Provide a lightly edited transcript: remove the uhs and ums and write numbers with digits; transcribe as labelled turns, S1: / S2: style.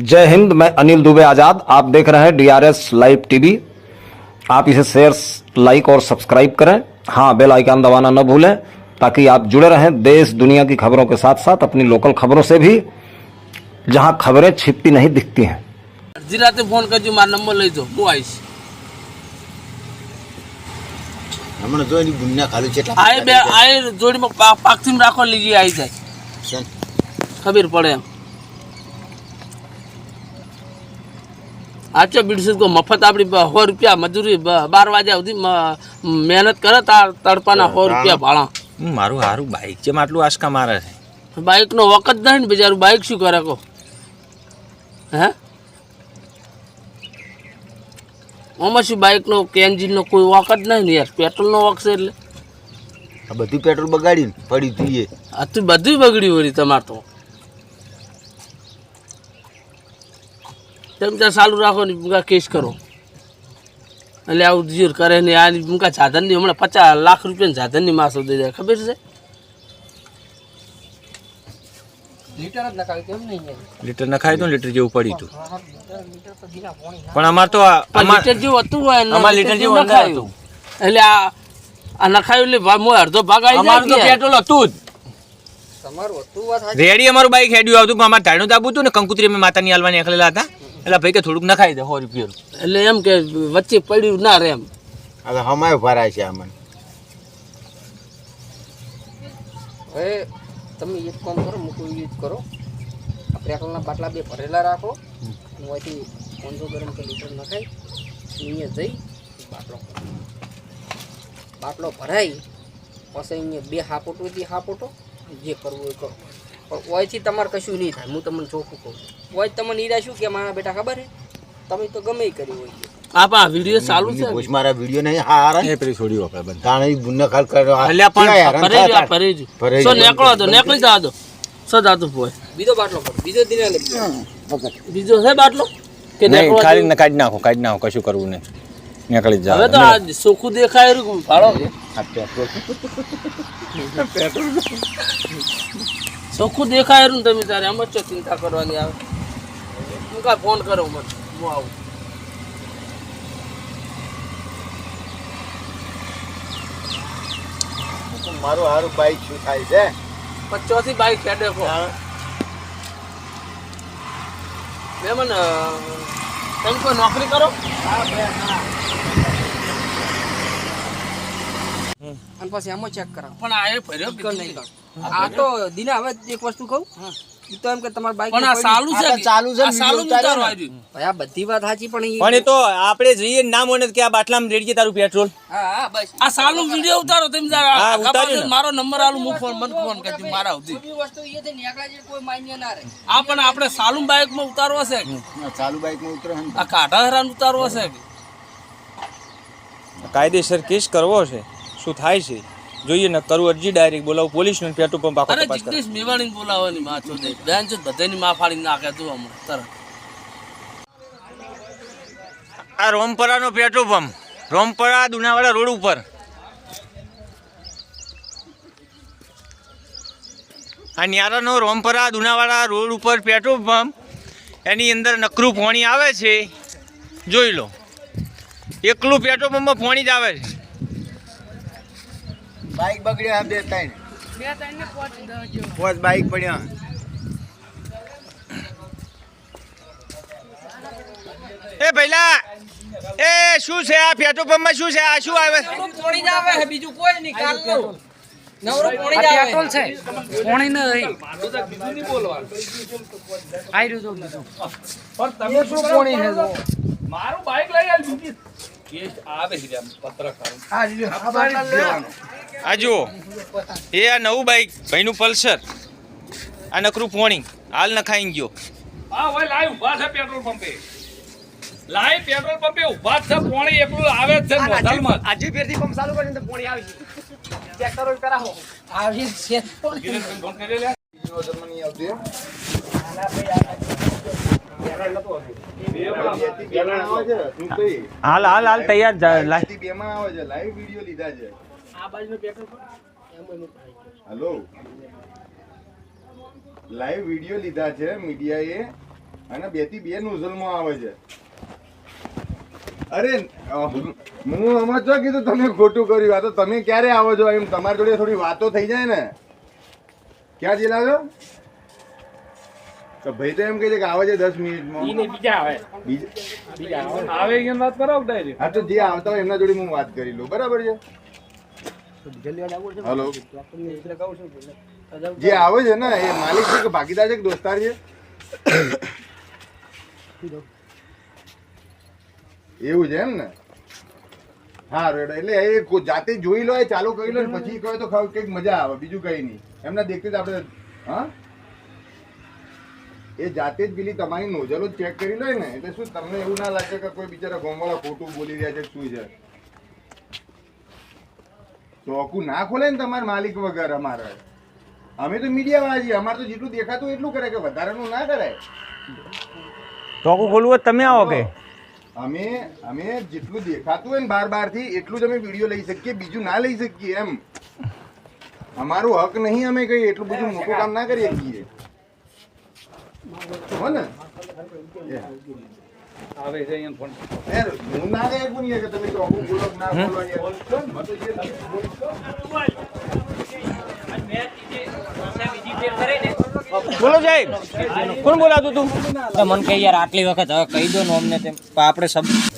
S1: जय हिंद। मैं अनिल दुबे आजाद। आप देख रहे हैं डीआरएस लाइव टीवी। आप इसे शेयर, लाइक और सब्सक्राइब करें। हाँ, बेल आइकन दबाना न भूलें ताकि आप जुड़े रहें देश दुनिया की खबरों के साथ साथ अपनी लोकल खबरों से भी, जहां खबरें छिपती नहीं दिखती हैं।
S2: जीराते फोन करજો, મારો નંબર લઈ જો, હું આવીશ.
S3: હમણાં જોઈ ગુન્યા ખાલી છે
S2: આય બે આય જોડીમાં પાકથી રાખો લીજી આવી જાય, ખબર પડે એમ. આચો બીડસે કો મફત આપણી 100 રૂપિયા મજૂરી 12 વાગ્યા સુધી મહેનત કરે તાર તડપાના 100 રૂપિયા ભાડા.
S4: મારું હારું બાઈક છે, આટલું આશકા મારે છે.
S2: બાઈકનો વખત નહીં ને બિચારું, બાઈક શું કરે કો? હે આમાં શું બાઈકનો કે એન્જિનનો કોઈ વખત નહીં ને યાર, પેટ્રોલનો વખ છે એટલે
S3: આ બધું પેટ્રોલ બગાડીને પડી દીએ.
S2: આ તો બધું બગડ્યું વળી તમારે તો. તેમ ત્યાં ચાલુ રાખો ને મૂકા કેસ કરો એટલે આવું જીર કરે ને. આ મૂકા સાધનની હમણાં 50 લાખ રૂપિયાની સાધનની માસો દઈ જાય, ખબર છે?
S4: લીટર નખાય તો લીટર જેવું પડ્યું હતું, પણ અમાર તો
S2: લીટર જેવું હતું હોય ને,
S4: અમાર લીટર જેવું નખાયું
S2: એટલે આ નખાયું એટલે મોય અડધો ભાગ આવી જાય.
S4: તો પેટ્રોલ હતું જ રેડી. અમારું બાઈક હેડ્યું આવતું, પણ અમારે ધાણું દાબું હતું ને, કંકુતરી અમે માતાની હાલવાની એકલેલા હતા એટલે ભાઈ કે થોડુંક નખાઈ દે 100 રૂપિયા.
S2: એટલે એમ કે વચ્ચે પડ્યું ના રે એમ.
S3: હવે હમાય ભરાય છે આમાં.
S5: હવે તમે એક કામ કરો, મૂકું યુઝ કરો, આ પેટ્રોલના બાટલા 2 ભરેલા રાખો, હું અહીંથી 500 ગરમ કે લીટર નખાય અહીંયા જઈ બાટલો ભરાઈ પછી અહીંયા 2 હાપોટોથી હાપોટો જે કરવું એ કરો. પણ ઓયથી તમારે કશું નહીં થાય, હું તમને ચોખ્ખું કહું. ઓય તમને નિરાશું કે મારા બેટા ખબર હે, તમે તો ગમે કરી હોય.
S2: આ વિડીયો ચાલુ છે,
S3: પોસ્ટ મારા વિડિયો નહીં હારા
S4: એ પેલી છોડી આપણે બંધ
S3: તાણે ગુન્ના ખાલ કરો.
S4: અલ્યા પણ
S2: ફરી સો નીકળો તો નીકળી જા દો, સો જાતું પોય.
S5: બીજો બાટલો કરો, બીજો દિને લે.
S2: બીજો છે બાટલો કે
S4: નહીં, ખાલી કાઢી નાખો, કાઢી નાખો, કશું કરવું નહીં, નીકળી જાવ.
S2: હવે તો આ ચોખ્ખું દેખાય રહ્યું ભાડો, ચોખ્ખું દેખાય રહ્યું. તમે તારે એમ જ ચિંતા કરવાની આવે. હું કાંઈ ફોન કરો મને, હું આવું.
S3: મારું હારું બાઈક શું થાય છે?
S2: 50 બાઈક હેડે કો બે મને. તમે કોઈ નોકરી કરો?
S5: અને પછી આમાં ચેક કરાવો.
S2: પણ આ એ ભર્યો કે નહીં?
S5: આ તો દિને હવે એક વસ્તુ કહું, ઈ તો એમ કે તમાર બાઈક
S2: પણ આ ચાલુ છે,
S3: ચાલુ છે,
S2: આ ચાલુ ઉતારો આવી.
S5: ભાઈ આ બધી વાત સાચી, પણ
S4: પણ એ તો આપણે જઈએ નામ હોય ને કે આ બાટલામાં રેડીએ તારું પેટ્રોલ.
S5: હા બસ
S2: આ ચાલુ વિડિયો ઉતારો તમે
S4: હા,
S2: જરા.
S4: ઉતાર્યો ને.
S2: મારો નંબર આલું, હું ફોન મને ફોન કરજો મારા સુધી.
S5: બધી વસ્તુ ઈ છે નીકળા જે કોઈ માન્ય ના રહે.
S2: આ પણ આપણે ચાલુ બાઈકમાં ઉતારવો છે કે
S3: ચાલુ બાઈકમાં ઉતરે ને
S2: આ કાઢા હેરાન ઉતારવો છે કે?
S4: કાયદેસર કેસ કરવો છે, શું થાય છે જોઈએ ને. કરું અરજી, ડાયરેક્ટ બોલાવું પોલીસ ને, પેટ્રોલ પંપ આખો
S2: અરે
S4: તપાસ કરે.
S2: જગદીશ મેવાણીને બોલાવવાની માં છો દે બેન છે, બધાની માં ફાડી નાખે તું હમણાં તરત.
S4: આ રોમપરાનો પેટ્રોલ પંપ, રોમપરા દુનાવાડા રોડ ઉપર. આ ન્યારાનો રોમપરા દુનાવાડા રોડ ઉપર પેટ્રોલ પંપ, એની અંદર નકરું પાણી આવે છે, જોઈ લો. એકલું પેટ્રોલ પંપમાં પાણી જ આવે છે.
S3: બાઈક બગડ્યા 2-3 ને 5 બાઈક પડ્યા.
S4: એ ભઈલા, એ શું છે આ પેટ્રોલ પંપમાં? શું છે આ? શું આવે?
S5: પોણી જ આવે બીજું કોઈ નહીં. કાલ નવરો પોણી જ આવે. પેટ્રોલ છે, પોણી ન રહી. બીજું નહીં બોલવાનું. આઈ રહ્યું તો બીજું. પણ તમે શું પોણી છે?
S2: મારું બાઈક લઈ આલ બીજી કેસ આવે છે પત્રકાર.
S4: આ જુઓ, એ આ નવું બાઈક ભાઈનું પલ્સર, આ નકરું પોણી હાલ નખાઈ ગયો.
S6: હા ભાઈ લાઈવ ઉભા છે પેટ્રોલ પંપે, લાઈવ પેટ્રોલ પંપે ઉભા છે. પોણી એકલું આવે જ છે હોટલમાં.
S5: આજે ફેરથી પંપ ચાલુ કરીને તો પોણી આવી છે. ચેક કરો કરાવો. આવી છે.
S6: ગિરીશભાઈ ફોન કરી લે.
S4: હાલ હાલ હાલ તૈયાર
S3: લાઈવ વિડિયો લીધા છે.
S5: આ બાજુનો પેટ્રોલ
S3: હેલો, લાઈવ વિડિયો લીધા છે મીડિયાએ
S7: અને 2 થી 2 નોઝલમાં આવે છે. અરે હું હમણાં જો કીધું તમે ખોટું કર્યું. આ તો તમે ક્યારે આવો છો? એમ તમારી જોડે થોડી વાતો થઈ જાય ને. ક્યાં જઈ લાવ્યો? તો ભાઈ તો એમ કહે છે કે આવે છે 10 મિનિટમાં.
S6: બીજા આવે આવે એમ વાત કરો ડાયરેક્ટ.
S7: હા તો જે આવતા હોય એમના જોડે હું વાત કરી લઉં. બરાબર છે? હલો, જે આવે છે ને એ માલિક છે કે ભાગીદાર છે કે દોસ્તાર છે? એવું છે એમ ને? હા રેડ. એટલે એ જાતે જોઈ લો, એ ચાલુ કરી લો, પછી કહે તો કંઈક મજા આવે. બીજું કઈ નહીં. એમના દેખતે જ આપણે હા એ જાતે જ પેલી તમારી નોઝલો જ ચેક કરી લે ને, એટલે શું તમને એવું ના લાગે કે કોઈ બિચારા ગોમવાળા ખોટું બોલી રહ્યા છે શું છે? ચોખ્ખું ના ખોલે ને તમારે માલિક વગર. અમારે અમે તો મીડિયા વાળા છીએ. અમારે તો જેટલું દેખાતું એટલું કરે, કે વધારાનું ના કરાય.
S4: ચોખ્ખું ખોલવું હોય તમે આવો કે
S7: અમે જેટલું દેખાતું હોય ને બાર થી એટલું જ અમે વિડીયો લઈ શકીએ, બીજું ના લઈ શકીએ. એમ અમારું હક નહીં. અમે કઈ એટલું બધું મોટું કામ ના કરી શકીએ. હો ને?
S6: આવે છે અહીંયા ફોન.
S7: યાર હું ના કહે કોણ યાર કે તમે ચોખ્ખું બોલો કે ના બોલો યાર. મને તો જે
S4: બોલો સાહેબ, કોણ બોલાતું તું?
S8: મને કે યાર આટલી વખત હવે કહી દો ને અમને તેમ આપણે શબ્દ